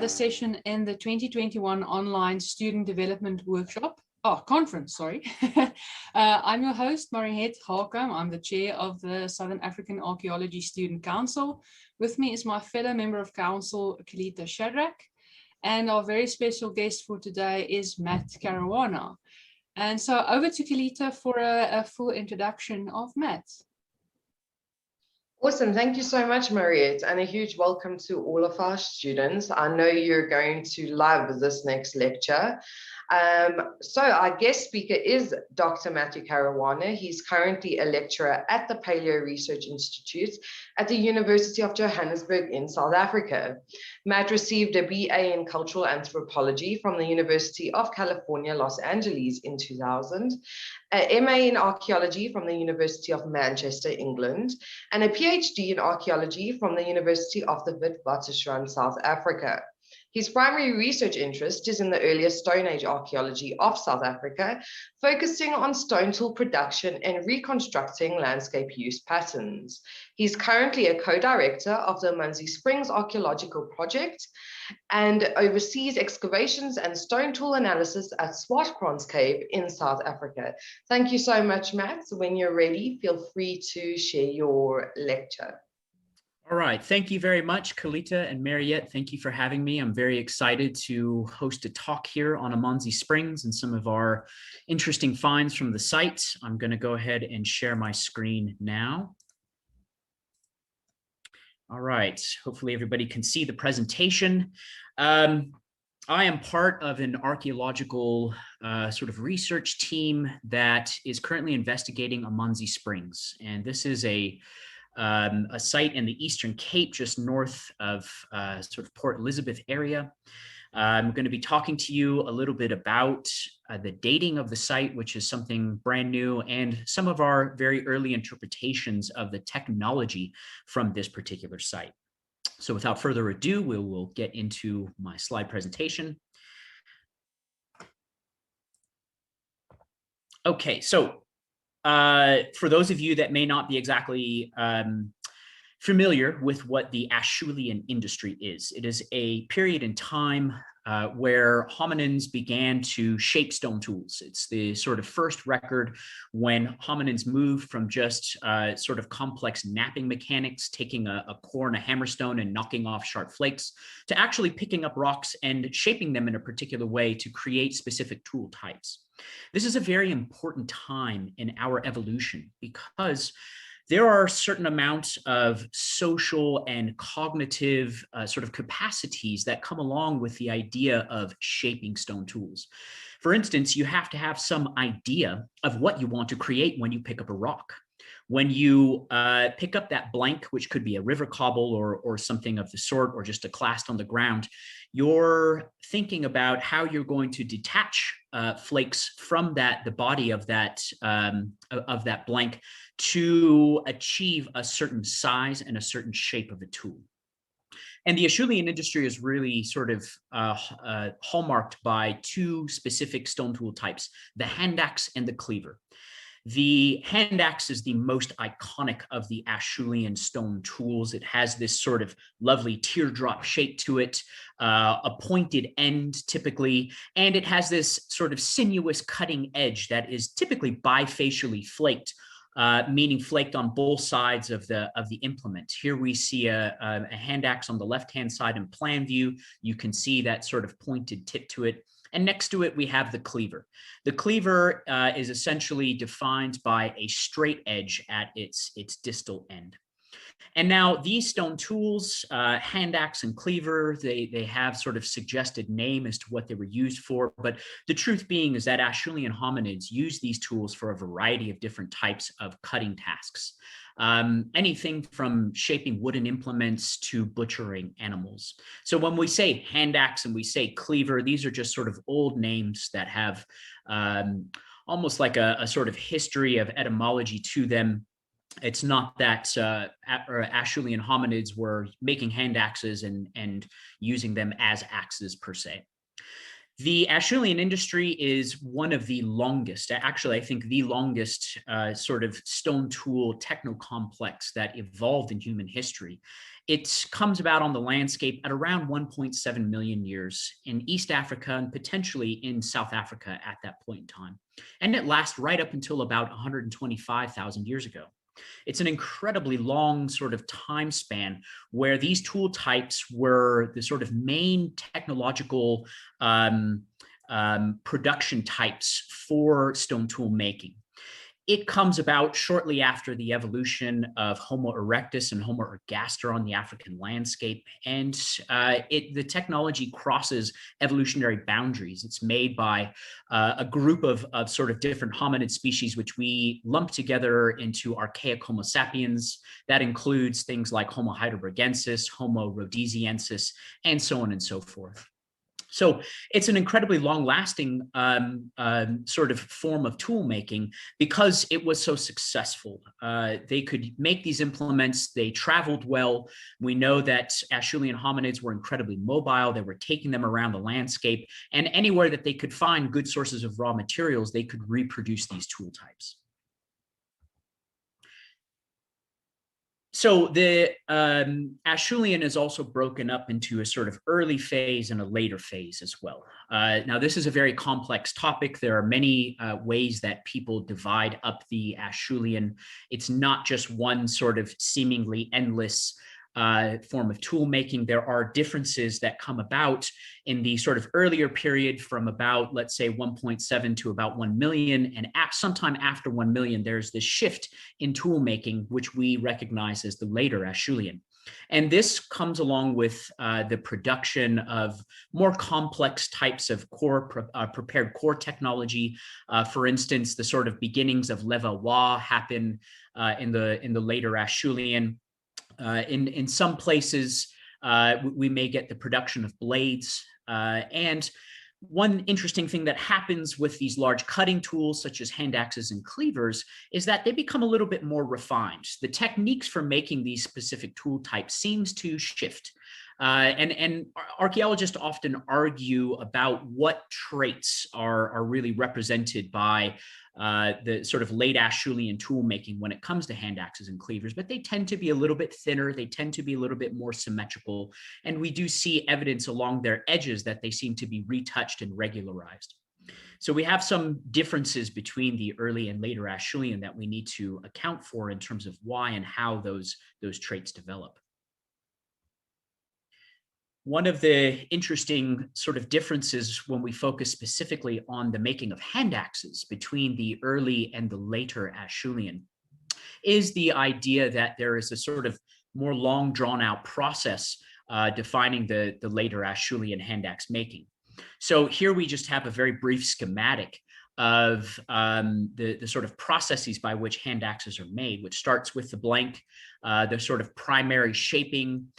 another session in the 2021 online student development conference, sorry. I'm your host, Mariette Halkom. I'm the chair of the Southern African Archaeology Student Council. With me is my fellow member of council, Kalita Shadrack. And our very special guest for today is Matt Caruana. And so over to Kalita for a full introduction of Matt. Awesome. Thank you so much, Mariette, and a huge welcome to all of our students. I know you're going to love this next lecture. So our guest speaker is Dr. Matthew Caruana. He's currently a lecturer at the Paleo Research Institute at the University of Johannesburg in South Africa. Matt received a BA in Cultural Anthropology from the University of California, Los Angeles in 2000, a MA in Archaeology from the University of Manchester, England, and a PhD in Archaeology from the University of the Witwatersrand, South Africa. His primary research interest is in the earlier Stone Age archaeology of South Africa, focusing on stone tool production and reconstructing landscape use patterns. He's currently a co-director of the Amanzi Springs archaeological project and oversees excavations and stone tool analysis at Swartkrans Cave in South Africa. Thank you so much, Matt. When you're ready, feel free to share your lecture. All right, thank you very much, Kalita and Mariette. Thank you for having me. I'm very excited to host a talk here on Amanzi Springs and some of our interesting finds from the site. I'm going to go ahead and share my screen now. All right, hopefully everybody can see the presentation. I am part of an archaeological sort of research team that is currently investigating Amanzi Springs. And this is a site in the Eastern Cape, just north of sort of Port Elizabeth area. I'm going to be talking to you a little bit about the dating of the site, which is something brand new, and some of our very early interpretations of the technology from this particular site. So without further ado, we'll get into my slide presentation. Okay, so for those of you that may not be exactly familiar with what the Acheulian Industry is, it is a period in time where hominins began to shape stone tools. It's the sort of first record when hominins moved from just sort of complex knapping mechanics, taking a core and a hammerstone and knocking off sharp flakes, to actually picking up rocks and shaping them in a particular way to create specific tool types. This is a very important time in our evolution because there are certain amounts of social and cognitive sort of capacities that come along with the idea of shaping stone tools. For instance, you have to have some idea of what you want to create when you pick up a rock. When you pick up that blank, which could be a river cobble or something of the sort, or just a clast on the ground, you're thinking about how you're going to detach flakes from the body of that blank to achieve a certain size and a certain shape of a tool. And the Acheulian industry is really sort of hallmarked by two specific stone tool types, the Handaxe and the cleaver. The Handaxe is the most iconic of the Acheulian stone tools. It has this sort of lovely teardrop shape to it, a pointed end typically, and it has this sort of sinuous cutting edge that is typically bifacially flaked, meaning flaked on both sides of the implement. Here we see a Handaxe on the left-hand side in plan view. You can see that sort of pointed tip to it. And next to it, we have the cleaver. The cleaver is essentially defined by a straight edge at its distal end. And now these stone tools, Handaxe and cleaver, they have sort of suggested name as to what they were used for. But the truth being is that Acheulian hominids use these tools for a variety of different types of cutting tasks. Anything from shaping wooden implements to butchering animals. So when we say Handaxe and we say cleaver, these are just sort of old names that have almost like a sort of history of etymology to them. It's not that Acheulian hominids were making Handaxes and using them as axes per se. The Acheulian industry is one of the longest, actually, I think the longest sort of stone tool techno-complex that evolved in human history. It comes about on the landscape at around 1.7 million years in East Africa and potentially in South Africa at that point in time. And it lasts right up until about 125,000 years ago. It's an incredibly long sort of time span where these tool types were the sort of main technological production types for stone tool making. It comes about shortly after the evolution of Homo erectus and Homo ergaster on the African landscape, and the technology crosses evolutionary boundaries. It's made by a group of sort of different hominid species, which we lump together into archaic Homo sapiens. That includes things like Homo heidelbergensis, Homo rhodesiensis, and so on and so forth. So it's an incredibly long-lasting sort of form of tool making because it was so successful. They could make these implements, they traveled well. We know that Acheulian hominids were incredibly mobile. They were taking them around the landscape, and anywhere that they could find good sources of raw materials, they could reproduce these tool types. So the Acheulian is also broken up into a sort of early phase and a later phase as well. Now, this is a very complex topic. There are many ways that people divide up the Acheulian. It's not just one sort of seemingly endless form of tool making. There are differences that come about in the sort of earlier period from about, let's say, 1.7 to about 1 million. And sometime after 1 million, there's this shift in tool making, which we recognize as the later Acheulian. And this comes along with the production of more complex types of prepared core technology. For instance, the sort of beginnings of Levallois happen in the later Acheulian. In some places, we may get the production of blades. And one interesting thing that happens with these large cutting tools, such as Handaxes and cleavers, is that they become a little bit more refined. The techniques for making these specific tool types seems to shift. And archaeologists often argue about what traits are really represented by the sort of late Acheulian tool making when it comes to Handaxes and cleavers, but they tend to be a little bit thinner. They tend to be a little bit more symmetrical. And we do see evidence along their edges that they seem to be retouched and regularized. So we have some differences between the early and later Acheulian that we need to account for in terms of why and how those traits develop. One of the interesting sort of differences when we focus specifically on the making of Handaxes between the early and the later Acheulian is the idea that there is a sort of more long drawn out process defining the later Acheulian Handaxe making. So here we just have a very brief schematic of the sort of processes by which Handaxes are made, which starts with the blank, the sort of primary shaping,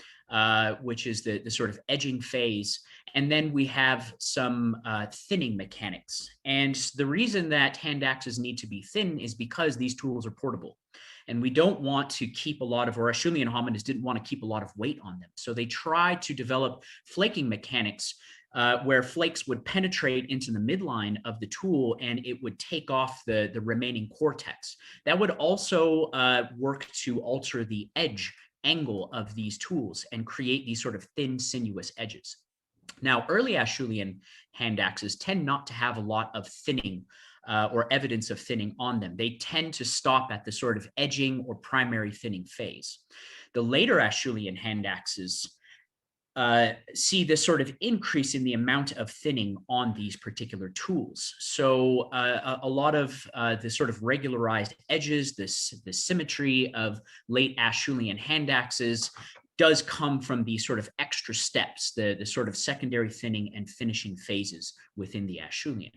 which is the sort of edging phase. And then we have some thinning mechanics. And the reason that Handaxes need to be thin is because these tools are portable. And we don't want to keep a lot of, or Acheulian hominids didn't want to keep a lot of weight on them. So they tried to develop flaking mechanics where flakes would penetrate into the midline of the tool and it would take off the remaining cortex. That would also work to alter the edge angle of these tools and create these sort of thin, sinuous edges. Now, early Acheulian Handaxes tend not to have a lot of thinning or evidence of thinning on them. They tend to stop at the sort of edging or primary thinning phase. The later Acheulian Handaxes see this sort of increase in the amount of thinning on these particular tools. So a lot of the sort of regularized edges, the symmetry of late Acheulian Handaxes does come from these sort of extra steps, the sort of secondary thinning and finishing phases within the Acheulian.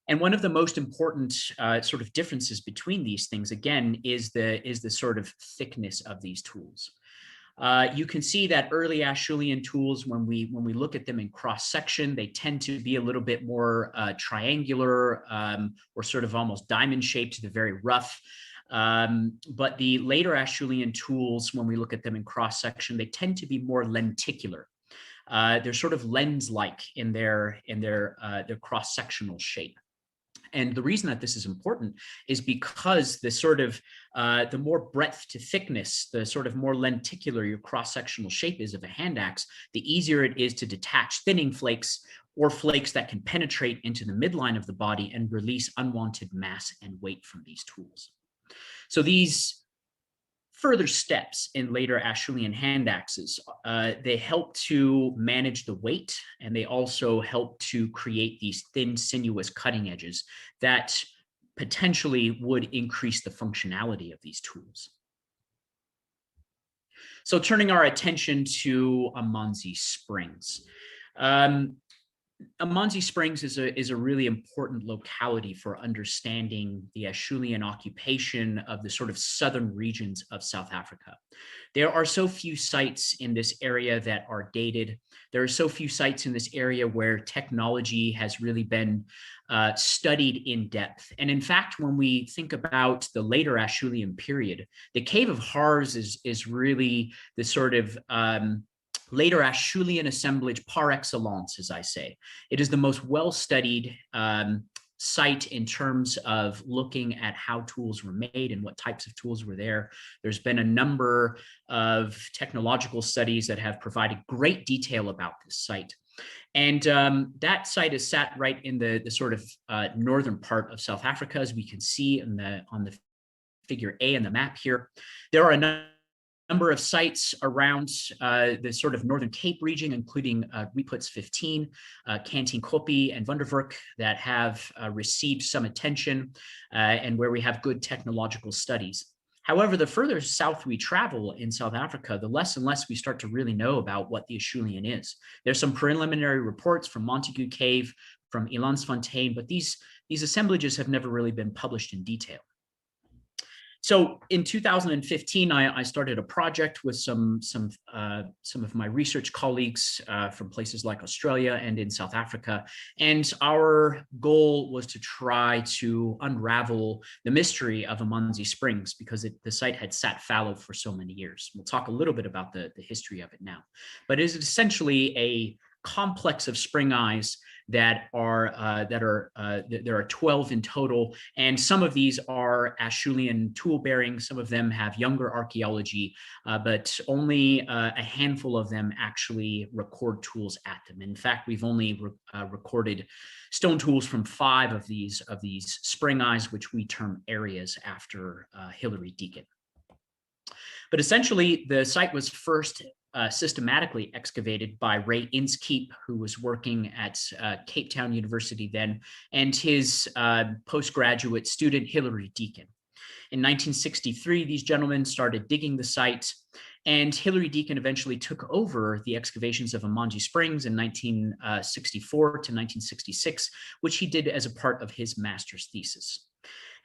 And one of the most important sort of differences between these things, again, is the sort of thickness of these tools. You can see that early Acheulian tools, when we look at them in cross section, they tend to be a little bit more triangular or sort of almost diamond shaped. They're very rough. But the later Acheulian tools, when we look at them in cross section, they tend to be more lenticular. They're sort of lens-like in their cross-sectional shape. And the reason that this is important is because the sort of the more breadth to thickness, the sort of more lenticular your cross-sectional shape is of a hand axe, the easier it is to detach thinning flakes or flakes that can penetrate into the midline of the body and release unwanted mass and weight from these tools. So these further steps in later Acheulian hand axes, they help to manage the weight, and they also help to create these thin, sinuous cutting edges that potentially would increase the functionality of these tools. So turning our attention to Amanzi Springs. Amanzi Springs is a really important locality for understanding the Acheulian occupation of the sort of southern regions of South Africa. There are so few sites in this area that are dated. There are so few sites in this area where technology has really been studied in depth. And in fact, when we think about the later Acheulian period, the Cave of Hars is really the sort of later Acheulian assemblage par excellence, as I say. It is the most well-studied site in terms of looking at how tools were made and what types of tools were there. There's been a number of technological studies that have provided great detail about this site. And that site is sat right in the sort of northern part of South Africa, as we can see on the figure A in the map here. There are a number of sites around the sort of Northern Cape region, including Reputs 15, Kantienkoppie, and Wonderwerk that have received some attention and where we have good technological studies. However, the further south we travel in South Africa, the less and less we start to really know about what the Acheulian is. There's some preliminary reports from Montague Cave, from Elandsfontein, but these assemblages have never really been published in detail. So in 2015, I started a project with some of my research colleagues from places like Australia and in South Africa. And our goal was to try to unravel the mystery of Amanzi Springs because the site had sat fallow for so many years. We'll talk a little bit about the history of it now. But it is essentially a complex of spring eyes that are there are 12 in total, and some of these are Acheulian tool bearing. Some of them have younger archaeology, but only a handful of them actually record tools at them. In fact, we've only recorded stone tools from 5 of these spring eyes, which we term areas after Hilary Deacon. But essentially, the site was first systematically excavated by Ray Inskeep, who was working at Cape Town University then, and his postgraduate student, Hilary Deacon. In 1963, these gentlemen started digging the site, and Hilary Deacon eventually took over the excavations of Amanzi Springs in 1964 to 1966, which he did as a part of his master's thesis.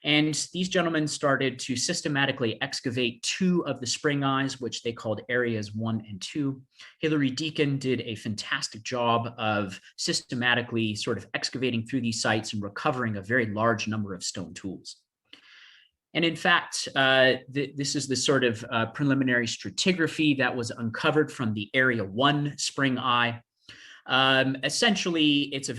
And these gentlemen started to systematically excavate 2 of the spring eyes, which they called areas 1 and 2. Hilary Deacon did a fantastic job of systematically sort of excavating through these sites and recovering a very large number of stone tools. And in fact, this is the sort of preliminary stratigraphy that was uncovered from the area 1 spring eye. Essentially, it's a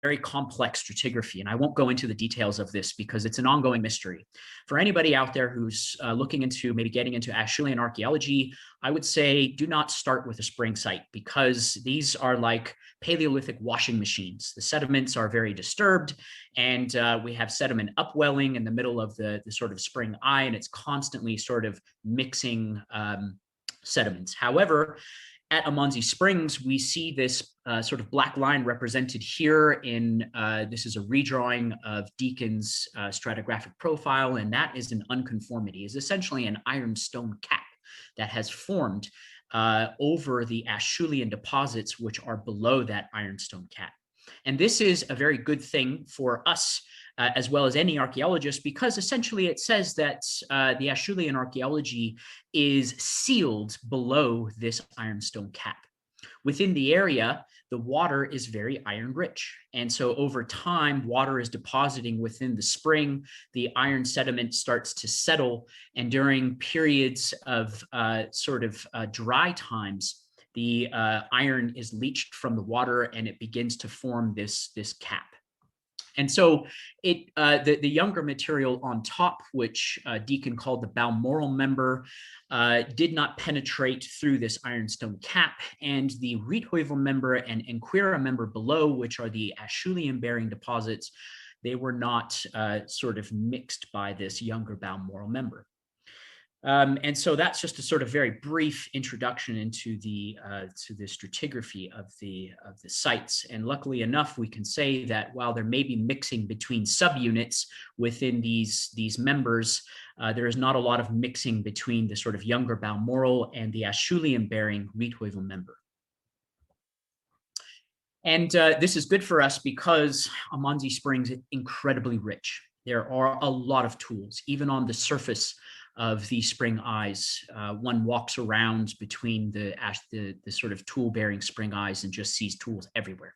very complex stratigraphy, and I won't go into the details of this because it's an ongoing mystery. For anybody out there who's looking into maybe getting into Acheulian archaeology, I would say do not start with a spring site because these are like Paleolithic washing machines. The sediments are very disturbed, and we have sediment upwelling in the middle of the sort of spring eye, and it's constantly sort of mixing sediments. However, at Amanzi Springs, we see this sort of black line represented here in, this is a redrawing of Deacon's stratigraphic profile, and that is an unconformity. It's essentially an ironstone cap that has formed over the Acheulian deposits, which are below that ironstone cap. And this is a very good thing for us as well as any archaeologist, because essentially it says that the Acheulian archaeology is sealed below this ironstone cap. Within the area, the water is very iron rich. And so over time, water is depositing within the spring, the iron sediment starts to settle, and during periods of dry times, the iron is leached from the water and it begins to form this cap. And so the younger material on top, which Deacon called the Balmoral member, did not penetrate through this ironstone cap, and the Rietheuvel member and Enquira member below, which are the Acheulian bearing deposits, they were not sort of mixed by this younger Balmoral member. And so that's just a sort of very brief introduction into the stratigraphy of the sites. And luckily enough, we can say that while there may be mixing between subunits within these members, there is not a lot of mixing between the sort of younger Balmoral and the Acheulian bearing Rietheuvel member. And this is good for us because Amanzi Springs is incredibly rich. There are a lot of tools, even on the surface of these spring eyes. One walks around between the sort of tool-bearing spring eyes and just sees tools everywhere.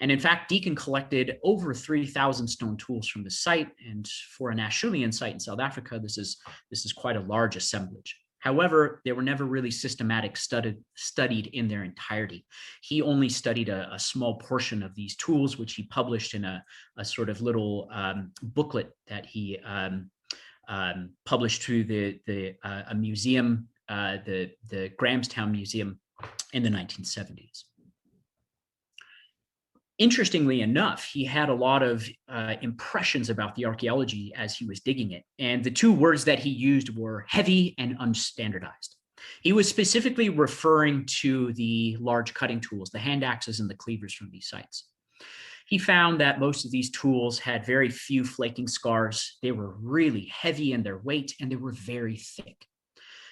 And in fact, Deacon collected over 3,000 stone tools from the site, and for an Acheulian site in South Africa, this is quite a large assemblage. However, they were never really studied in their entirety. He only studied a small portion of these tools, which he published in a sort of little booklet that he published through a museum, the Grahamstown Museum, in the 1970s. Interestingly enough, he had a lot of impressions about the archaeology as he was digging it. And the two words that he used were heavy and unstandardized. He was specifically referring to the large cutting tools, the hand axes and the cleavers from these sites. He found that most of these tools had very few flaking scars. They were really heavy in their weight and they were very thick.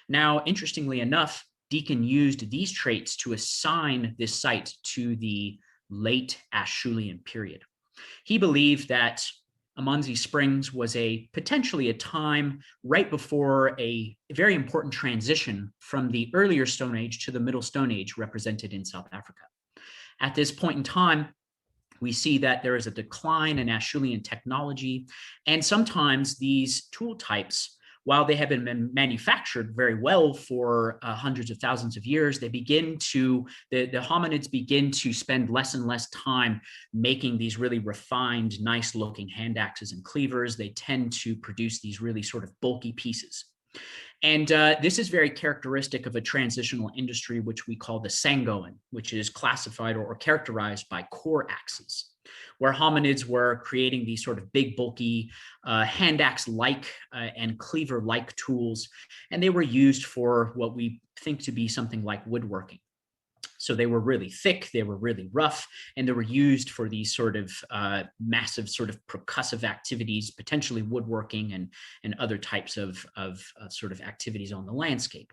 Now, interestingly enough, Deacon used these traits to assign this site to the late Acheulian period. He believed that Amanzi Springs was potentially a time right before a very important transition from the earlier Stone Age to the Middle Stone Age represented in South Africa. At this point in time, we see that there is a decline in Acheulian technology, and sometimes these tool types, while they have been manufactured very well for hundreds of thousands of years, the hominids begin to spend less and less time making these really refined, nice looking hand axes and cleavers. They tend to produce these really sort of bulky pieces. And this is very characteristic of a transitional industry, which we call the Sangoan, which is classified or characterized by core axes, where hominids were creating these sort of big, bulky hand axe-like and cleaver-like tools, and they were used for what we think to be something like woodworking. So they were really thick, they were really rough, and they were used for these sort of massive sort of percussive activities, potentially woodworking and other types of sort of activities on the landscape.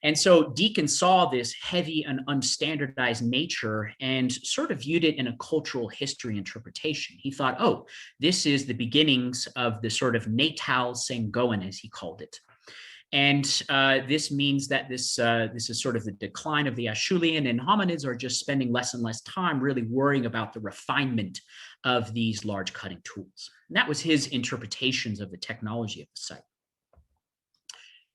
And so Deacon saw this heavy and unstandardized nature and sort of viewed it in a cultural history interpretation. He thought, oh, this is the beginnings of the sort of natal Sangoan, as he called it. And this means that this is sort of the decline of the Acheulian, and hominids are just spending less and less time really worrying about the refinement of these large cutting tools. And that was his interpretations of the technology of the site.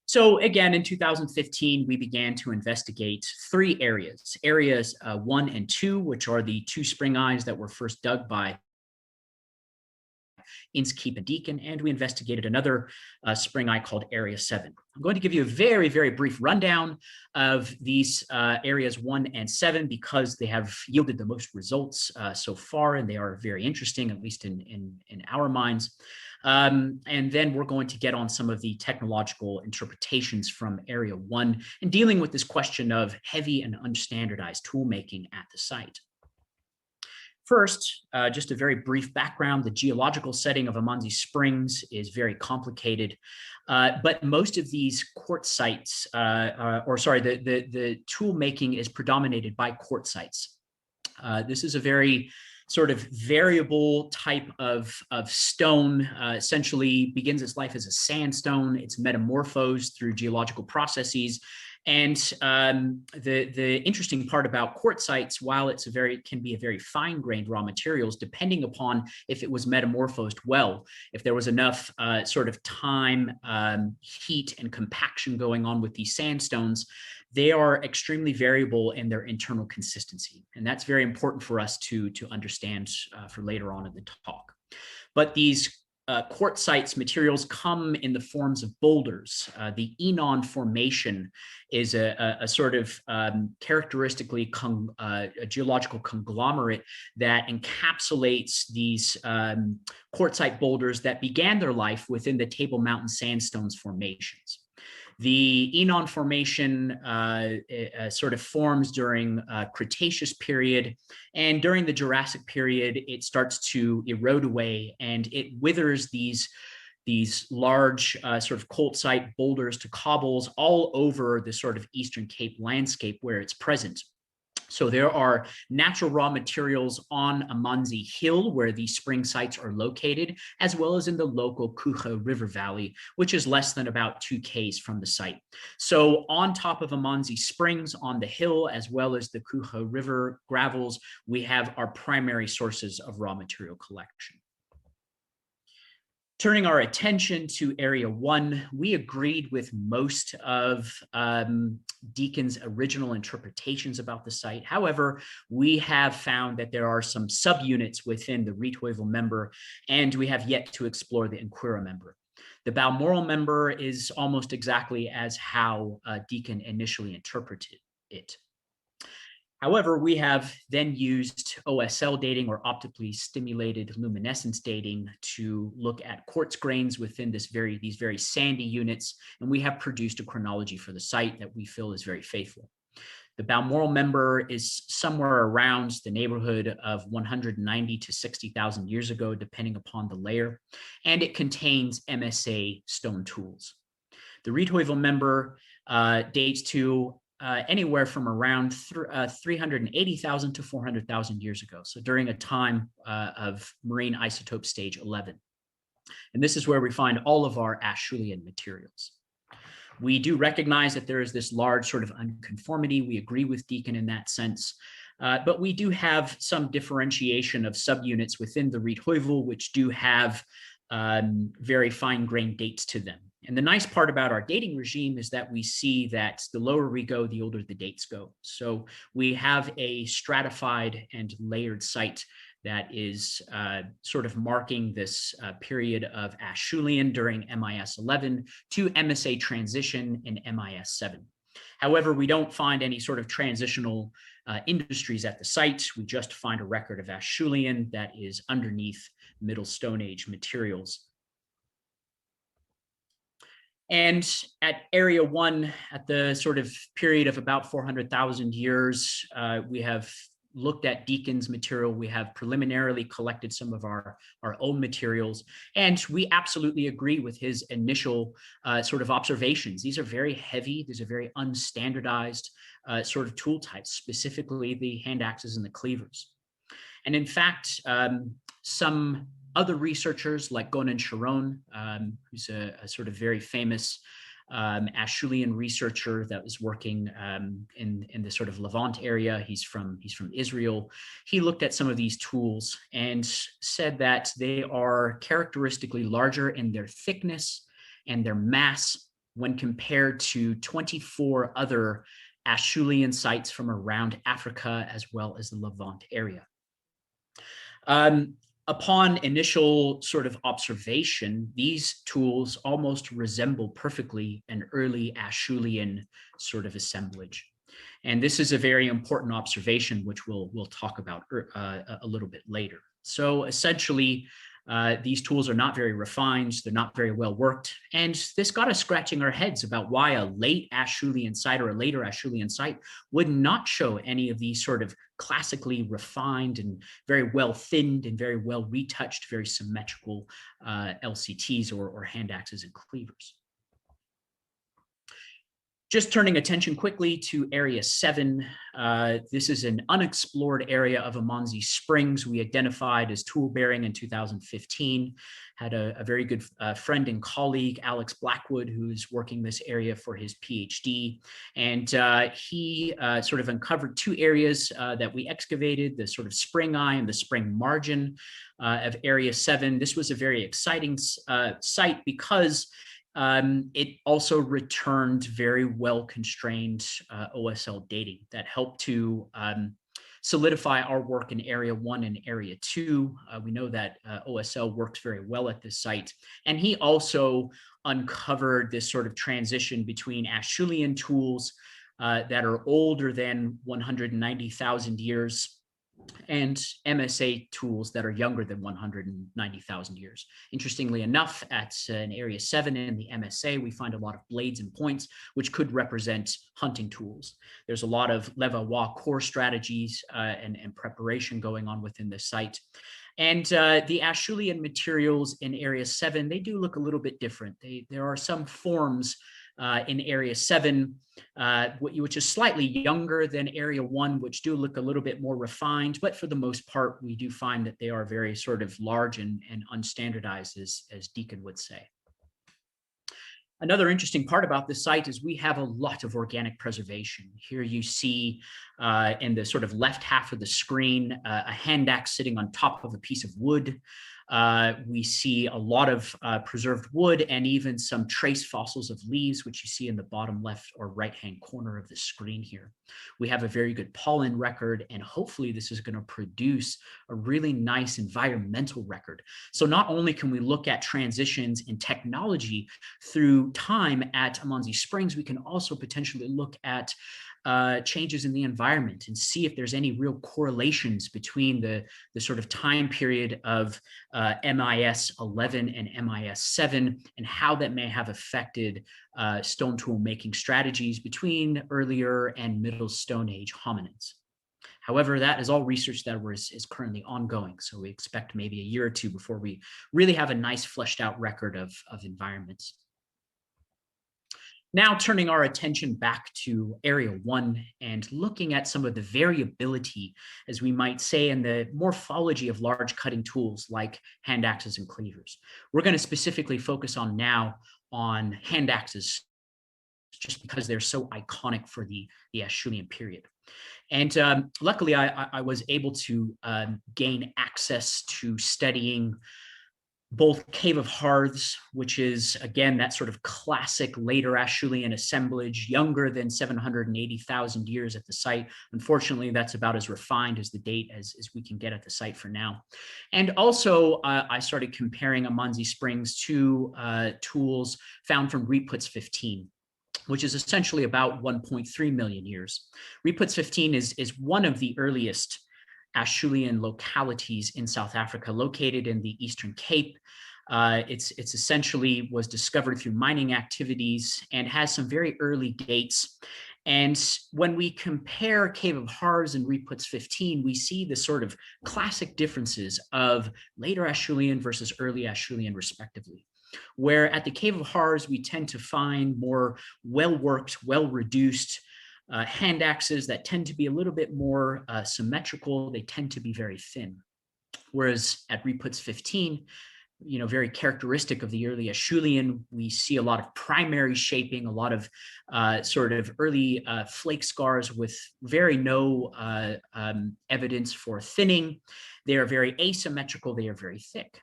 So again, in 2015, we began to investigate three areas. Areas 1 and 2, which are the two spring eyes that were first dug by Inskeep and Deacon, and we investigated another spring eye called Area 7. I'm going to give you a very, very brief rundown of these areas 1 and 7 because they have yielded the most results so far, and they are very interesting, at least in our minds. And then we're going to get on some of the technological interpretations from Area 1 and dealing with this question of heavy and unstandardized tool making at the site. First, just a very brief background. The geological setting of Amanzi Springs is very complicated, but most of these quartzites, the tool making is predominated by quartzites. This is a very sort of variable type of stone, essentially begins its life as a sandstone. It's metamorphosed through geological processes. And the interesting part about quartzites, while can be a very fine-grained raw materials, depending upon if it was metamorphosed well, if there was enough sort of time, heat, and compaction going on with these sandstones, they are extremely variable in their internal consistency. And that's very important for us to understand for later on in the talk. But these quartzite materials come in the forms of boulders. The Enon formation is a sort of characteristically a geological conglomerate that encapsulates these quartzite boulders that began their life within the Table Mountain sandstones formations. The Enon formation sort of forms during Cretaceous period, and during the Jurassic period, it starts to erode away and it withers these large sort of quartzite boulders to cobbles all over the sort of Eastern Cape landscape where it's present. So there are natural raw materials on Amanzi Hill where these spring sites are located, as well as in the local Kucha River Valley, which is less than about 2 km from the site. So on top of Amanzi Springs on the hill, as well as the Kucha River gravels, we have our primary sources of raw material collection. Turning our attention to Area 1, we agreed with most of Deacon's original interpretations about the site. However, we have found that there are some subunits within the Rietheuvel member, and we have yet to explore the Inquira member. The Balmoral member is almost exactly as how Deacon initially interpreted it. However, we have then used OSL dating, or optically stimulated luminescence dating, to look at quartz grains within these very sandy units, and we have produced a chronology for the site that we feel is very faithful. The Balmoral member is somewhere around the neighborhood of 190 to 60,000 years ago, depending upon the layer, and it contains MSA stone tools. The Rietheuvel member dates to anywhere from around 380,000 to 400,000 years ago. So during a time of marine isotope stage 11. And this is where we find all of our Acheulian materials. We do recognize that there is this large sort of unconformity. We agree with Deacon in that sense. But we do have some differentiation of subunits within the Rietheuvel, which do have very fine-grained dates to them. And the nice part about our dating regime is that we see that the lower we go, the older the dates go. So we have a stratified and layered site that is sort of marking this period of Acheulian during MIS 11 to MSA transition in MIS 7. However, we don't find any sort of transitional industries at the site. We just find a record of Acheulian that is underneath Middle Stone Age materials. And at Area 1, at the sort of period of about 400,000 years, we have looked at Deacon's material. We have preliminarily collected some of our own materials, and we absolutely agree with his initial sort of observations. These are very heavy. These are very unstandardized sort of tool types, specifically the Handaxes and the cleavers. And in fact, some other researchers like Gonan Sharon, who's a sort of very famous Acheulian researcher that was working in the sort of Levant area. He's from Israel. He looked at some of these tools and said that they are characteristically larger in their thickness and their mass when compared to 24 other Acheulian sites from around Africa as well as the Levant area. Upon initial sort of observation, these tools almost resemble perfectly an early Acheulian sort of assemblage. And this is a very important observation, which we'll talk about a little bit later. So essentially, these tools are not very refined, they're not very well worked, and this got us scratching our heads about why a late Acheulian site or a later Acheulian site would not show any of these sort of classically refined and very well thinned and very well retouched, very symmetrical LCTs or Handaxes and cleavers. Just turning attention quickly to Area 7, this is an unexplored area of Amanzi Springs we identified as tool bearing in 2015. Had a very good friend and colleague, Alex Blackwood, who's working this area for his PhD. And he sort of uncovered 2 areas that we excavated, the sort of spring eye and the spring margin of Area 7. This was a very exciting site because It also returned very well-constrained OSL dating that helped to solidify our work in Area 1 and Area 2. We know that OSL works very well at this site. And he also uncovered this sort of transition between Acheulian tools that are older than 190,000 years and MSA tools that are younger than 190,000 years. Interestingly enough, at an Area 7 in the MSA, we find a lot of blades and points, which could represent hunting tools. There's a lot of levallois core strategies and preparation going on within the site. And the Acheulian materials in Area 7, they do look a little bit different. There are some forms in Area 7, which is slightly younger than Area 1, which do look a little bit more refined, but for the most part, we do find that they are very sort of large and unstandardized, as Deacon would say. Another interesting part about this site is we have a lot of organic preservation. Here you see in the sort of left half of the screen, a Handaxe sitting on top of a piece of wood. We see a lot of preserved wood and even some trace fossils of leaves, which you see in the bottom left or right-hand corner of the screen here. We have a very good pollen record, and hopefully this is going to produce a really nice environmental record. So not only can we look at transitions in technology through time at Amanzi Springs, we can also potentially look at changes in the environment and see if there's any real correlations between the sort of time period of MIS 11 and MIS 7 and how that may have affected stone tool making strategies between earlier and middle Stone Age hominids. However, that is all research that is currently ongoing. So we expect maybe a year or two before we really have a nice fleshed out record of environments. Now turning our attention back to Area 1 and looking at some of the variability, as we might say, in the morphology of large cutting tools like Handaxes and cleavers. We're going to specifically focus on now on Handaxes, just because they're so iconic for the Acheulian period. And luckily, I was able to gain access to studying both Cave of Hearths, which is, again, that sort of classic later Acheulian assemblage, younger than 780,000 years at the site. Unfortunately, that's about as refined as the date as we can get at the site for now. And also, I started comparing Amanzi Springs to tools found from Reputs 15, which is essentially about 1.3 million years. Reputs 15 is one of the earliest Acheulian localities in South Africa, located in the Eastern Cape. It's essentially was discovered through mining activities and has some very early dates. And when we compare Cave of Hearths and Reputs 15, we see the sort of classic differences of later Acheulian versus early Acheulian, respectively. Where at the Cave of Hearths, we tend to find more well-worked, well-reduced Handaxes that tend to be a little bit more symmetrical. They tend to be very thin. Whereas at Reputs 15, very characteristic of the early Acheulian, we see a lot of primary shaping, a lot of sort of early flake scars with no evidence for thinning. They are very asymmetrical. They are very thick.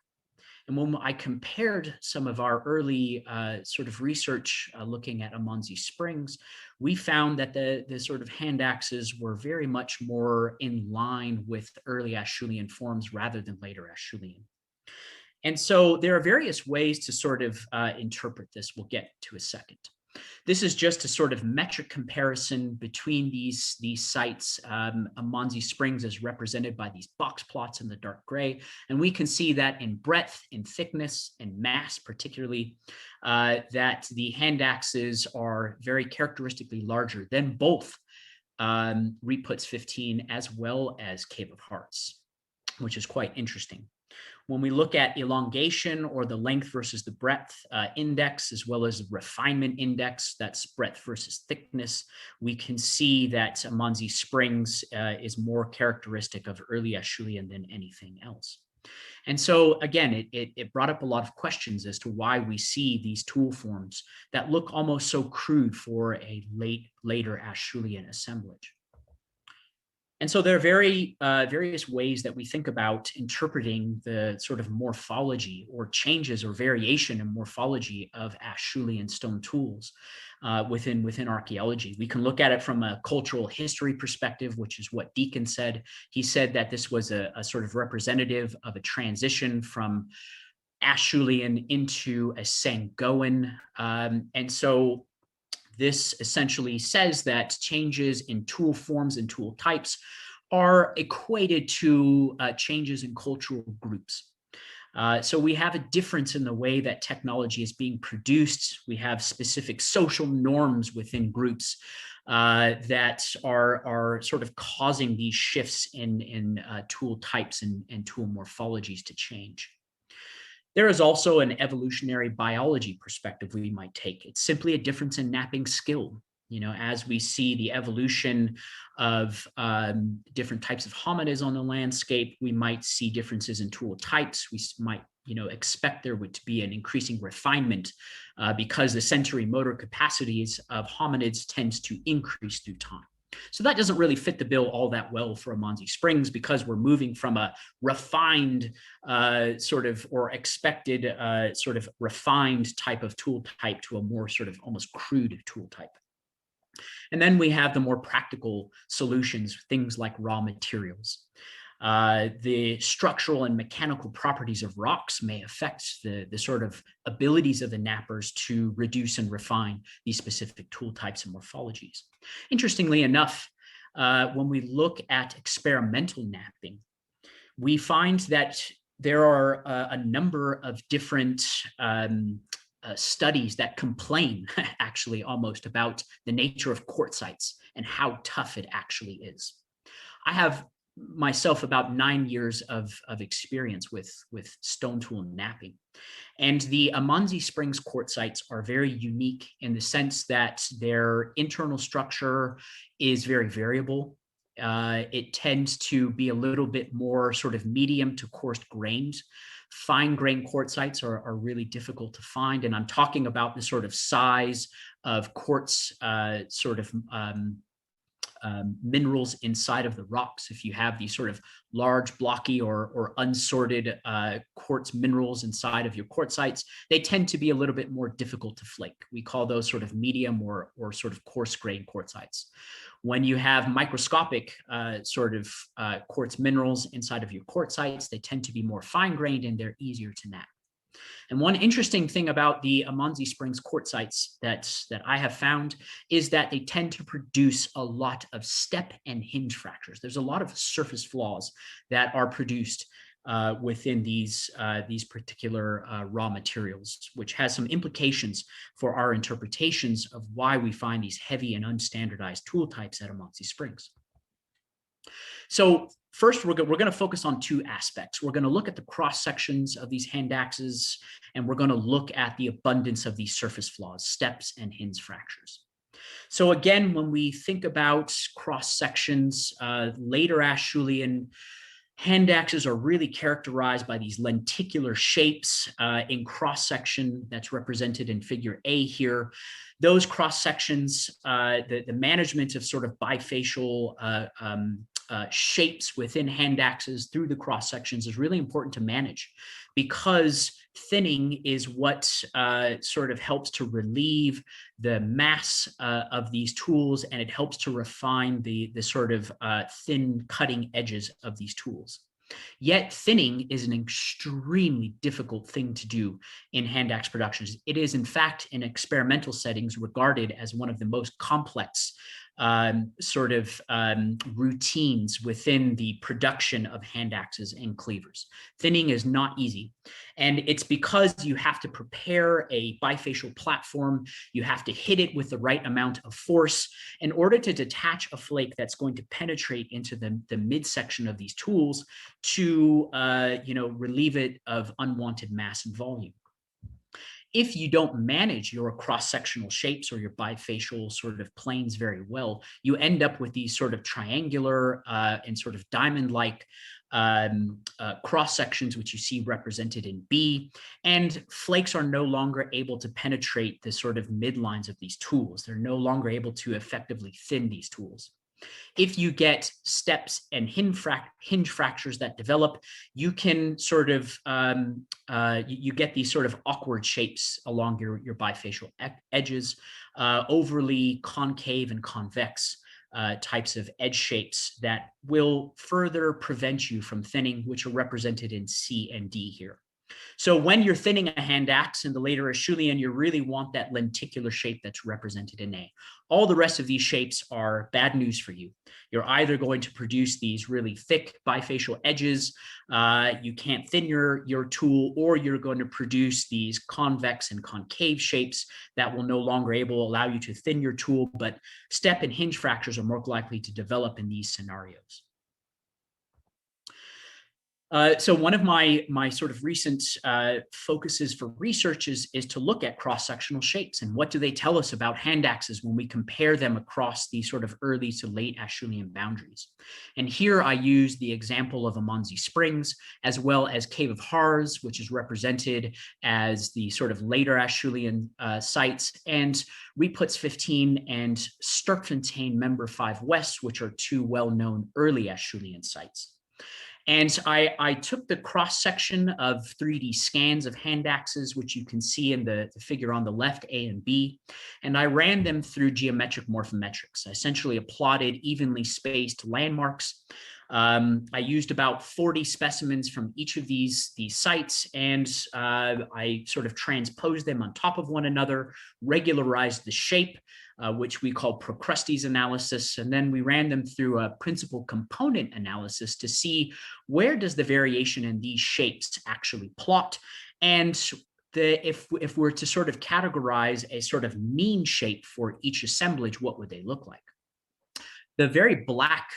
And when I compared some of our early sort of research looking at Amanzi Springs, we found that the sort of Handaxes were very much more in line with early Acheulian forms rather than later Acheulian. And so there are various ways to sort of interpret this. We'll get to a second. This is just a sort of metric comparison between these sites. Amanzi Springs is represented by these box plots in the dark gray. And we can see that in breadth, in thickness, and mass particularly, that the Handaxes are very characteristically larger than both Reputs 15 as well as Cave of Hearths, which is quite interesting. When we look at elongation, or the length versus the breadth index, as well as the refinement index, that's breadth versus thickness, we can see that Amanzi Springs is more characteristic of early Acheulian than anything else. And so again, it brought up a lot of questions as to why we see these tool forms that look almost so crude for a later Acheulian assemblage. And so there are various ways that we think about interpreting the sort of morphology or changes or variation in morphology of Acheulian stone tools within archaeology. We can look at it from a cultural history perspective, which is what Deacon said. He said that this was a sort of representative of a transition from Acheulian into a Sangoan. And so this essentially says that changes in tool forms and tool types are equated to changes in cultural groups. So we have a difference in the way that technology is being produced. We have specific social norms within groups that are sort of causing these shifts in tool types and tool morphologies to change. There is also an evolutionary biology perspective we might take. It's simply a difference in napping skill. You know, as we see the evolution of different types of hominids on the landscape, we might see differences in tool types. We might, expect there would be an increasing refinement because the sensory motor capacities of hominids tends to increase through time. So that doesn't really fit the bill all that well for Amanzi Springs because we're moving from a refined or expected sort of refined type of tool type to a more sort of almost crude tool type. And then we have the more practical solutions, things like raw materials. The structural and mechanical properties of rocks may affect the sort of abilities of the nappers to reduce and refine these specific tool types and morphologies. Interestingly enough, when we look at experimental napping, we find that there are a number of different studies that complain actually almost about the nature of quartzites and how tough it actually is. I have myself about 9 years of experience with stone tool napping. And the Amanzi Springs quartzites are very unique in the sense that their internal structure is very variable. It tends to be a little bit more sort of medium to coarse grained. Fine grained quartzites are really difficult to find. And I'm talking about the sort of size of quartz minerals inside of the rocks. If you have these sort of large, blocky or unsorted quartz minerals inside of your quartzites, they tend to be a little bit more difficult to flake. We call those sort of medium or sort of coarse grained quartzites. When you have microscopic quartz minerals inside of your quartzites, they tend to be more fine grained and they're easier to nap. And one interesting thing about the Amanzi Springs quartzites that I have found is that they tend to produce a lot of step and hinge fractures. There's a lot of surface flaws that are produced within these particular raw materials, which has some implications for our interpretations of why we find these heavy and unstandardized tool types at Amanzi Springs. So first, we're going to focus on two aspects. We're going to look at the cross sections of these Handaxes, and we're going to look at the abundance of these surface flaws, steps and hinge fractures. So again, when we think about cross sections, later Acheulian Handaxes are really characterized by these lenticular shapes in cross section that's represented in figure A here. Those cross sections, the management of sort of bifacial shapes within Handaxes through the cross sections is really important to manage because thinning is what sort of helps to relieve the mass of these tools, and it helps to refine the sort of thin cutting edges of these tools. Yet thinning is an extremely difficult thing to do in Handaxe productions. It is, in fact, in experimental settings regarded as one of the most complex routines within the production of Handaxes and cleavers. Thinning is not easy. And it's because you have to prepare a bifacial platform, you have to hit it with the right amount of force in order to detach a flake that's going to penetrate into the midsection of these tools to relieve it of unwanted mass and volume. If you don't manage your cross-sectional shapes or your bifacial sort of planes very well, you end up with these sort of triangular and sort of diamond-like cross sections, which you see represented in B, and flakes are no longer able to penetrate the sort of midlines of these tools. They're no longer able to effectively thin these tools. If you get steps and hinge fractures that develop, you can sort of, you get these sort of awkward shapes along your bifacial edges, overly concave and convex types of edge shapes that will further prevent you from thinning, which are represented in C and D here. So when you're thinning a Handaxe in the later Acheulian, you really want that lenticular shape that's represented in A. All the rest of these shapes are bad news for you. You're either going to produce these really thick bifacial edges, you can't thin your tool, or you're going to produce these convex and concave shapes that will no longer allow you to thin your tool, but step and hinge fractures are more likely to develop in these scenarios. So one of my sort of recent focuses for research is to look at cross-sectional shapes and what do they tell us about Handaxes when we compare them across the sort of early to late Acheulian boundaries. And here I use the example of Amanzi Springs, as well as Cave of Hars, which is represented as the sort of later Acheulian sites, and Reputs 15 and Sterkfontein Member 5 West, which are two well-known early Acheulian sites. And I took the cross-section of 3D scans of Handaxes, which you can see in the figure on the left, A and B, and I ran them through geometric morphometrics. I essentially plotted evenly spaced landmarks. I used about 40 specimens from each of these sites, and I sort of transposed them on top of one another, regularized the shape, which we call Procrustes analysis, and then we ran them through a principal component analysis to see where does the variation in these shapes actually plot, and if we're to sort of categorize a sort of mean shape for each assemblage, what would they look like? The very black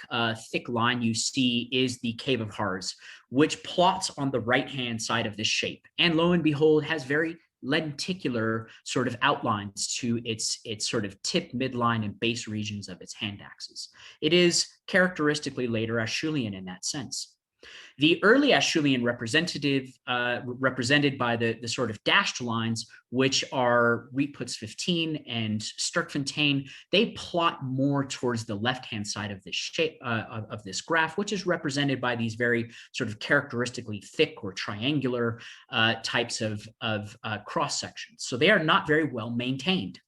thick line you see is the Cave of Hars, which plots on the right-hand side of this shape, and lo and behold has very lenticular sort of outlines to its sort of tip, midline, and base regions of its Handaxes. It is characteristically later Acheulian in that sense. The early Acheulian represented by the sort of dashed lines, which are Reputs 15 and Sterkfontein, they plot more towards the left-hand side of this shape of this graph, which is represented by these very sort of characteristically thick or triangular types of cross sections. So they are not very well maintained.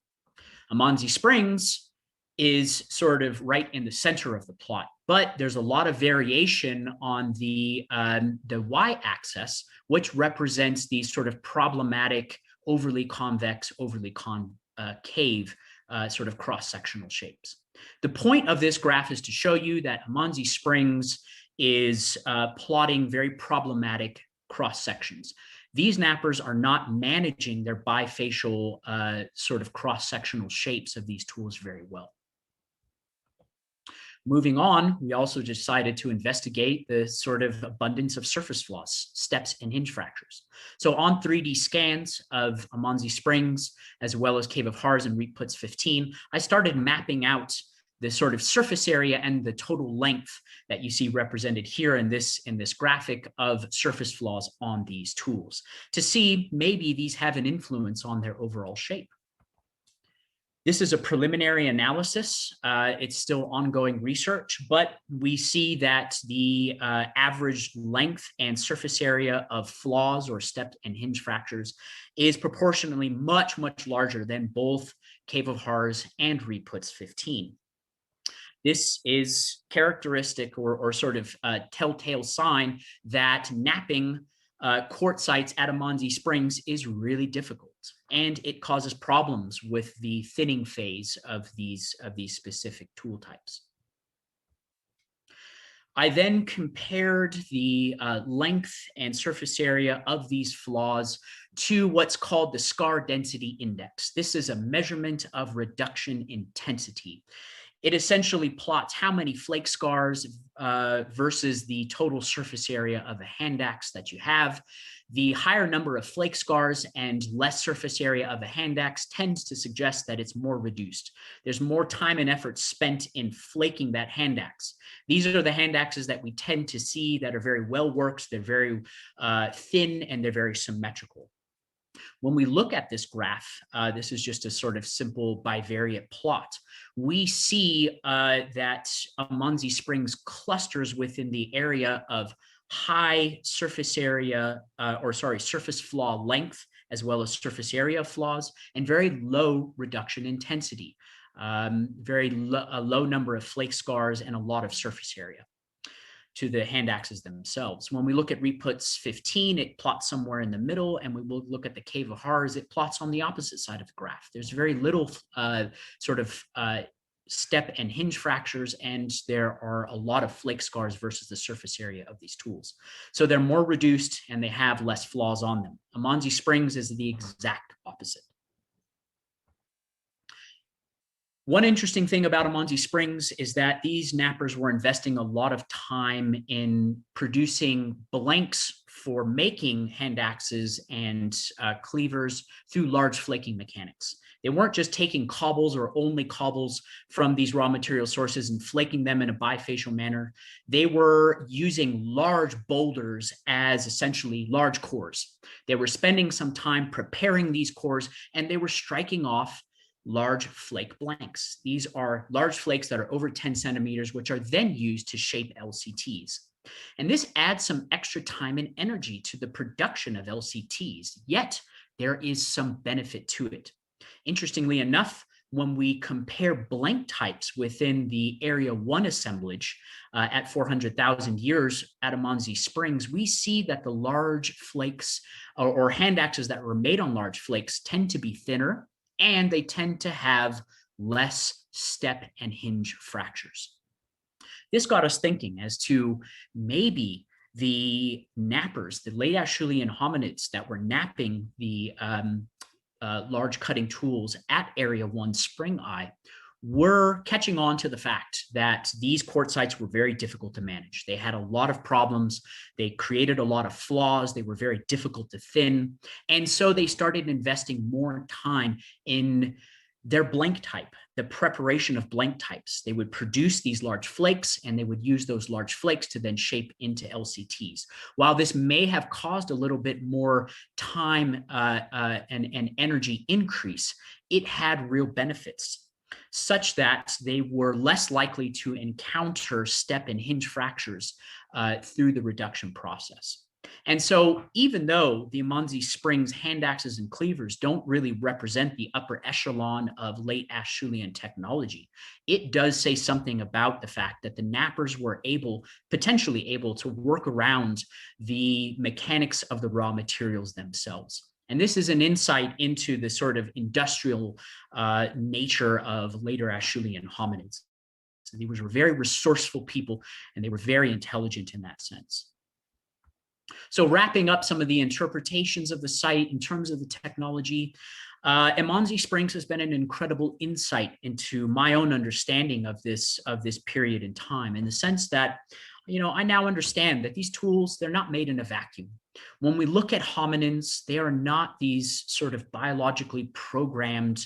Amanzi Springs is sort of right in the center of the plot, but there's a lot of variation on the y-axis, which represents these sort of problematic, overly convex, overly concave sort of cross-sectional shapes. The point of this graph is to show you that Amanzi Springs is plotting very problematic cross-sections. These nappers are not managing their bifacial sort of cross-sectional shapes of these tools very well. Moving on, we also decided to investigate the sort of abundance of surface flaws, steps, and hinge fractures. So on 3D scans of Amanzi Springs, as well as Cave of Hars and Reputs 15, I started mapping out the sort of surface area and the total length that you see represented here in this graphic of surface flaws on these tools to see maybe these have an influence on their overall shape. This is a preliminary analysis. It's still ongoing research, but we see that the average length and surface area of flaws or step and hinge fractures is proportionally much, much larger than both Cave of Hars and Reputs 15. This is characteristic or sort of a telltale sign that napping quartzites at Amanzi Springs is really difficult, and it causes problems with the thinning phase of these specific tool types. I then compared the length and surface area of these flaws to what's called the scar density index. This is a measurement of reduction intensity. It essentially plots how many flake scars versus the total surface area of a Handaxe that you have. The higher number of flake scars and less surface area of a Handaxe tends to suggest that it's more reduced. There's more time and effort spent in flaking that Handaxe. These are the Handaxes that we tend to see that are very well worked, they're very thin, and they're very symmetrical. When we look at this graph, this is just a sort of simple bivariate plot. We see that Amanzi Springs clusters within the area of high surface area, surface flaw length, as well as surface area flaws, and very low reduction intensity, very low number of flake scars and a lot of surface area to the Handaxes themselves. When we look at Reputs 15, it plots somewhere in the middle, and we will look at the Cave of Horrors, it plots on the opposite side of the graph. There's very little step and hinge fractures, and there are a lot of flake scars versus the surface area of these tools. So they're more reduced and they have less flaws on them. Amanzi Springs is the exact opposite. One interesting thing about Amanzi Springs is that these knappers were investing a lot of time in producing blanks for making Handaxes and cleavers through large flaking mechanics. They weren't just taking cobbles or only cobbles from these raw material sources and flaking them in a bifacial manner. They were using large boulders as essentially large cores. They were spending some time preparing these cores, and they were striking off large flake blanks. These are large flakes that are over 10 centimeters, which are then used to shape LCTs. And this adds some extra time and energy to the production of LCTs, yet there is some benefit to it. Interestingly enough, when we compare blank types within the Area 1 assemblage at 400,000 years at Amanzi Springs, we see that the large flakes or Handaxes that were made on large flakes tend to be thinner, and they tend to have less step and hinge fractures. This got us thinking as to maybe the nappers, the late Acheulian hominids that were napping the large cutting tools at Area 1 Spring Eye were catching on to the fact that these quartzites were very difficult to manage. They had a lot of problems. They created a lot of flaws. They were very difficult to thin. And so they started investing more time in their blank type, the preparation of blank types. They would produce these large flakes, and they would use those large flakes to then shape into LCTs. While this may have caused a little bit more time and energy increase, it had real benefits, such that they were less likely to encounter step and hinge fractures through the reduction process. And so even though the Amanzi Springs Handaxes and cleavers don't really represent the upper echelon of late Acheulian technology, it does say something about the fact that the nappers were potentially able to work around the mechanics of the raw materials themselves. And this is an insight into the sort of industrial nature of later Acheulian hominids. So these were very resourceful people, and they were very intelligent in that sense. So wrapping up some of the interpretations of the site in terms of the technology, Amanzi Springs has been an incredible insight into my own understanding of this period in time, in the sense that, I now understand that these tools, they're not made in a vacuum. When we look at hominins, they are not these sort of biologically programmed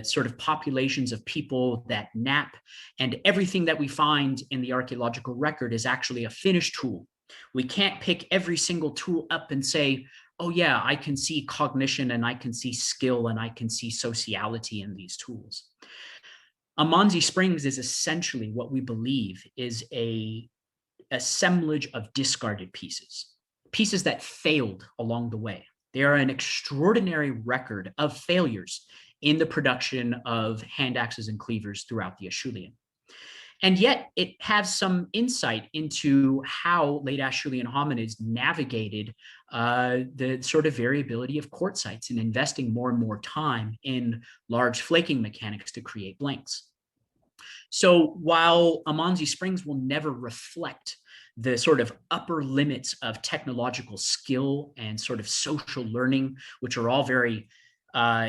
sort of populations of people that nap, and everything that we find in the archaeological record is actually a finished tool. We can't pick every single tool up and say, oh yeah, I can see cognition and I can see skill and I can see sociality in these tools. Amanzi Springs is essentially what we believe is a assemblage of discarded pieces that failed along the way. They are an extraordinary record of failures in the production of Handaxes and cleavers throughout the Acheulian. And yet it has some insight into how late Acheulian hominids navigated the sort of variability of quartzites and investing more and more time in large flaking mechanics to create blanks. So while Amanzi Springs will never reflect the sort of upper limits of technological skill and sort of social learning, which are all very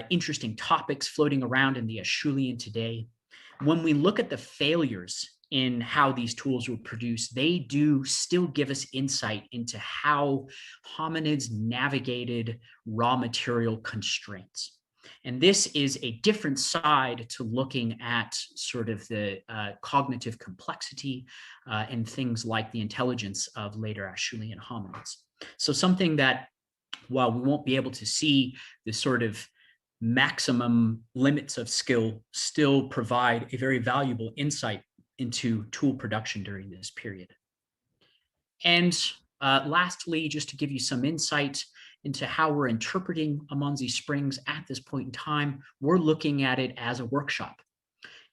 interesting topics floating around in the Acheulian today, when we look at the failures in how these tools were produced, they do still give us insight into how hominids navigated raw material constraints. And this is a different side to looking at sort of the cognitive complexity and things like the intelligence of later Acheulian hominids. So something that while we won't be able to see the sort of maximum limits of skill, still provide a very valuable insight into tool production during this period. And lastly, just to give you some insight into how we're interpreting Amanzi Springs at this point in time, we're looking at it as a workshop.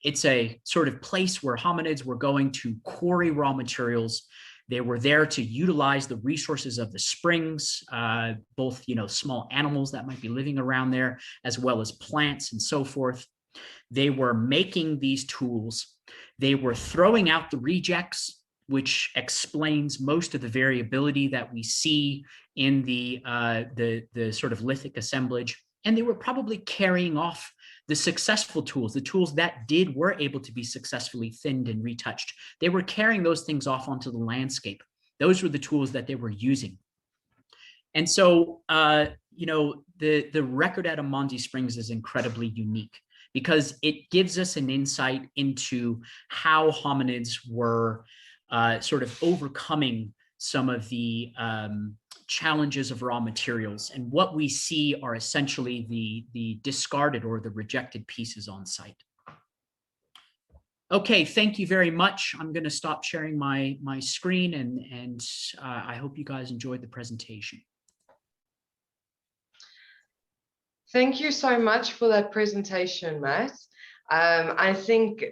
It's a sort of place where hominids were going to quarry raw materials. They were there to utilize the resources of the springs, both small animals that might be living around there, as well as plants and so forth. They were making these tools. They were throwing out the rejects, which explains most of the variability that we see in the sort of lithic assemblage. And they were probably carrying off the successful tools, the tools that were able to be successfully thinned and retouched. They were carrying those things off onto the landscape. Those were the tools that they were using. And so, the record at Amanzi Springs is incredibly unique because it gives us an insight into how hominids were sort of overcoming some of the challenges of raw materials. And what we see are essentially the discarded or the rejected pieces on site. Okay, thank you very much. I'm going to stop sharing my screen, and I hope you guys enjoyed the presentation. Thank you so much for that presentation, Matt. I think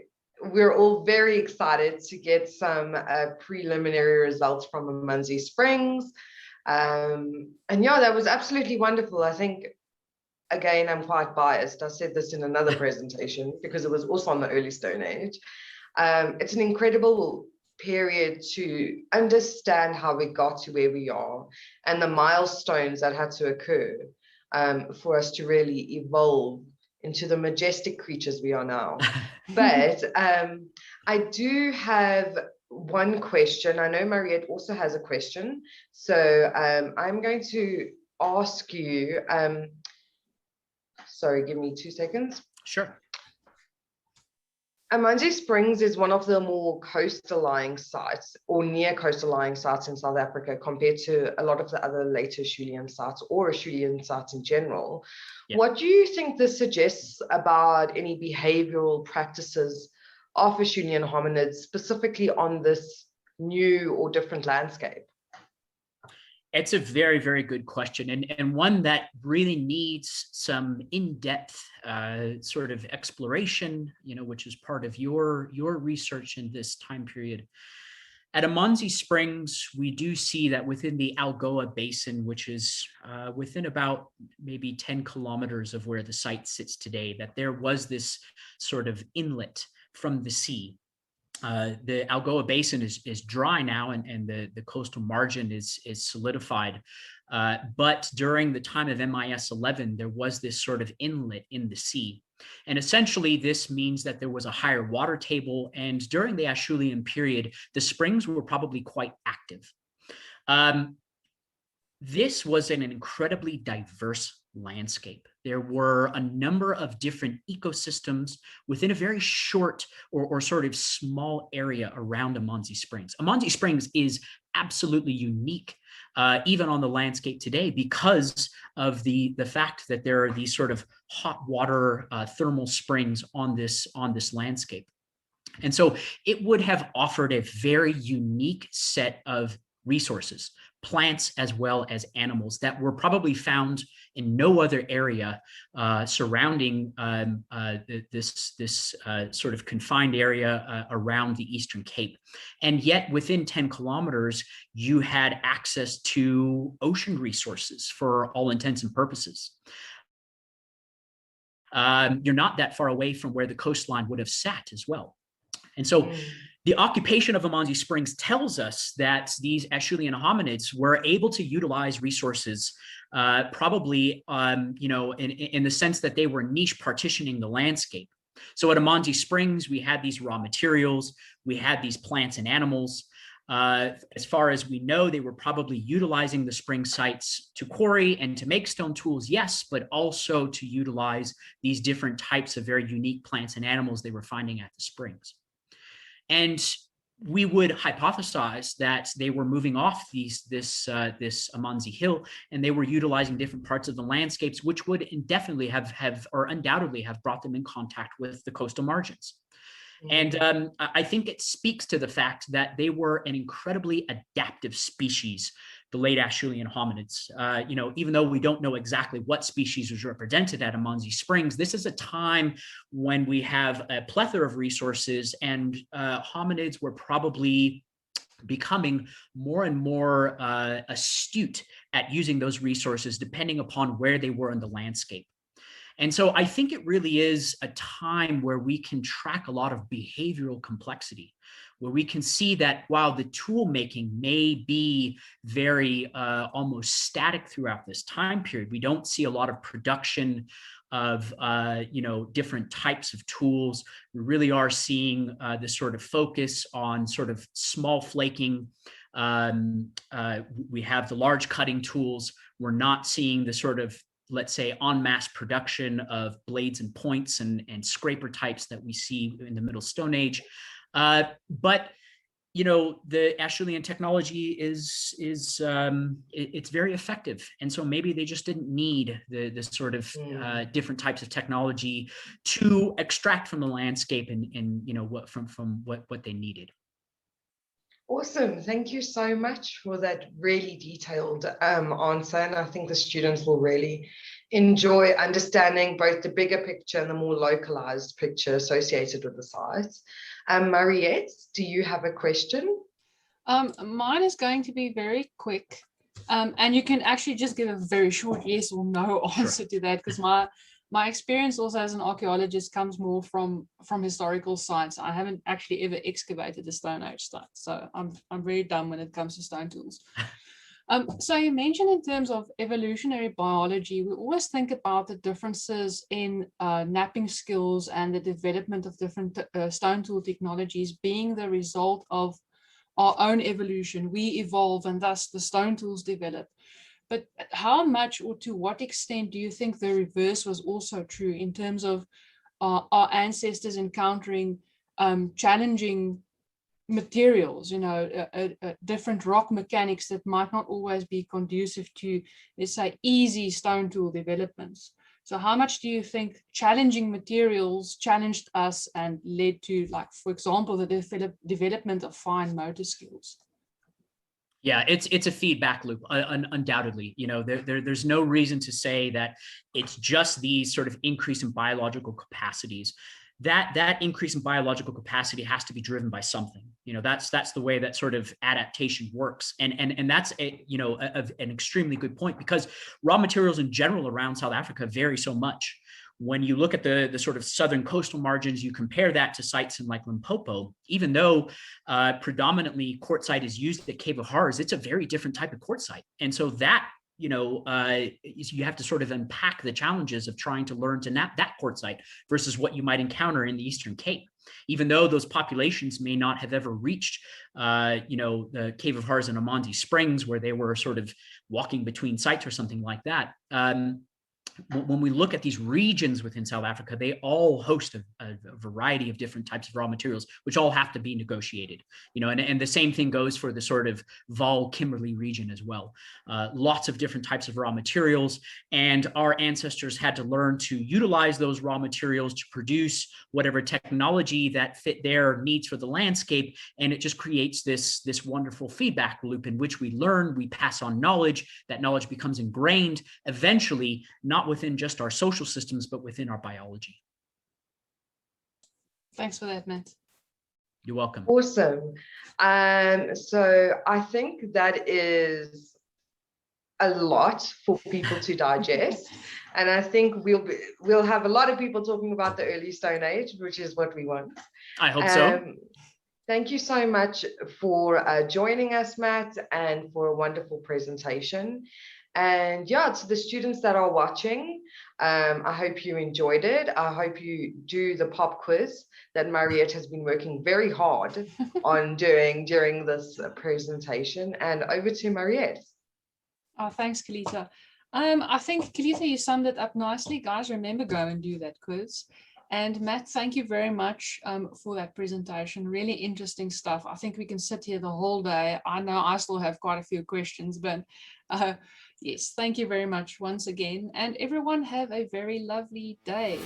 we're all very excited to get some preliminary results from Amanzi Springs. And yeah, that was absolutely wonderful. I think, again, I'm quite biased. I said this in another presentation because it was also on the early Stone Age. It's an incredible period to understand how we got to where we are and the milestones that had to occur for us to really evolve into the majestic creatures we are now. But I do have one question. I know Mariette also has a question. So I'm going to ask you, sorry, give me 2 seconds. Sure. Amanzi Springs is one of the more coastal-lying sites or near coastal-lying sites in South Africa compared to a lot of the other later Acheulian sites or Acheulian sites in general. Yeah. What do you think this suggests about any behavioral practices of Acheulian hominids, specifically on this new or different landscape? It's a very, very good question, and one that really needs some in-depth sort of exploration, which is part of your research in this time period. At Amanzi Springs, we do see that within the Algoa Basin, which is within about maybe 10 kilometers of where the site sits today, that there was this sort of inlet from the sea. The Algoa Basin is dry now, and the coastal margin is solidified. But during the time of MIS 11, there was this sort of inlet in the sea. And essentially, this means that there was a higher water table. And during the Acheulian period, the springs were probably quite active. This was an incredibly diverse landscape. There were a number of different ecosystems within a very short or sort of small area around Amanzi Springs. Amanzi Springs is absolutely unique, even on the landscape today, because of the fact that there are these sort of hot water thermal springs on this landscape. And so it would have offered a very unique set of resources, plants as well as animals, that were probably found in no other area surrounding this sort of confined area around the Eastern Cape. And yet within 10 kilometers, you had access to ocean resources for all intents and purposes. You're not that far away from where the coastline would have sat as well. And so the occupation of Amanzi Springs tells us that these Acheulian hominids were able to utilize resources, probably, in the sense that they were niche partitioning the landscape. So at Amanzi Springs, we had these raw materials, we had these plants and animals. As far as we know, they were probably utilizing the spring sites to quarry and to make stone tools, yes, but also to utilize these different types of very unique plants and animals they were finding at the springs. And we would hypothesize that they were moving off this Amanzi Hill, and they were utilizing different parts of the landscapes, which would indefinitely have or undoubtedly have brought them in contact with the coastal margins. And I think it speaks to the fact that they were an incredibly adaptive species, the late Acheulian hominids. Even though we don't know exactly what species was represented at Amanzi Springs, this is a time when we have a plethora of resources, and hominids were probably becoming more and more astute at using those resources depending upon where they were in the landscape. And so I think it really is a time where we can track a lot of behavioral complexity, where we can see that while the tool making may be very almost static throughout this time period, we don't see a lot of production of different types of tools. We really are seeing this sort of focus on sort of small flaking. We have the large cutting tools. We're not seeing the sort of, let's say, en masse production of blades and points and scraper types that we see in the Middle Stone Age. But the Acheulian technology it's very effective, and so maybe they just didn't need the sort of different types of technology to extract from the landscape and what they needed. Awesome. Thank you so much for that really detailed answer. And I think the students will really enjoy understanding both the bigger picture and the more localized picture associated with the sites. Mariette, do you have a question? Mine is going to be very quick. And you can actually just give a very short yes or no answer to that, because my experience also as an archaeologist comes more from historical sites. I haven't actually ever excavated a Stone Age site, so I'm very dumb when it comes to stone tools. So you mentioned in terms of evolutionary biology, we always think about the differences in knapping skills and the development of different stone tool technologies being the result of our own evolution. We evolve and thus the stone tools develop. But how much or to what extent do you think the reverse was also true in terms of our ancestors encountering challenging materials, different rock mechanics that might not always be conducive to, let's say, easy stone tool developments? So how much do you think challenging materials challenged us and led to, like, for example, the development of fine motor skills? Yeah, it's a feedback loop, undoubtedly. There's no reason to say that it's just these sort of increase in biological capacities. That increase in biological capacity has to be driven by something. That's the way that sort of adaptation works, and that's an extremely good point, because raw materials in general around South Africa vary so much. When you look at the sort of southern coastal margins, you compare that to sites in like Limpopo, even though predominantly quartzite is used at Cave of Horrors, it's a very different type of quartzite. And so that, you have to sort of unpack the challenges of trying to learn to knap that quartzite versus what you might encounter in the Eastern Cape. Even though those populations may not have ever reached, the Cave of Horrors and Amanzi Springs, where they were sort of walking between sites or something like that. When we look at these regions within South Africa, they all host a variety of different types of raw materials, which all have to be negotiated, and the same thing goes for the sort of Vaal Kimberley region as well. Lots of different types of raw materials, and our ancestors had to learn to utilize those raw materials to produce whatever technology that fit their needs for the landscape. And it just creates this wonderful feedback loop in which we learn, we pass on knowledge, that knowledge becomes ingrained eventually, not within just our social systems, but within our biology. Thanks for that, Matt. You're welcome. Awesome. So I think that is a lot for people to digest. And I think we'll have a lot of people talking about the early Stone Age, which is what we want. I hope so. Thank you so much for joining us, Matt, and for a wonderful presentation. And yeah, to the students that are watching, I hope you enjoyed it. I hope you do the pop quiz that Mariette has been working very hard on doing during this presentation. And over to Mariette. Oh, thanks, Kalita. I think, Kalita, you summed it up nicely. Guys, remember, go and do that quiz. And Matt, thank you very much for that presentation. Really interesting stuff. I think we can sit here the whole day. I know I still have quite a few questions, but yes, thank you very much once again. And everyone have a very lovely day.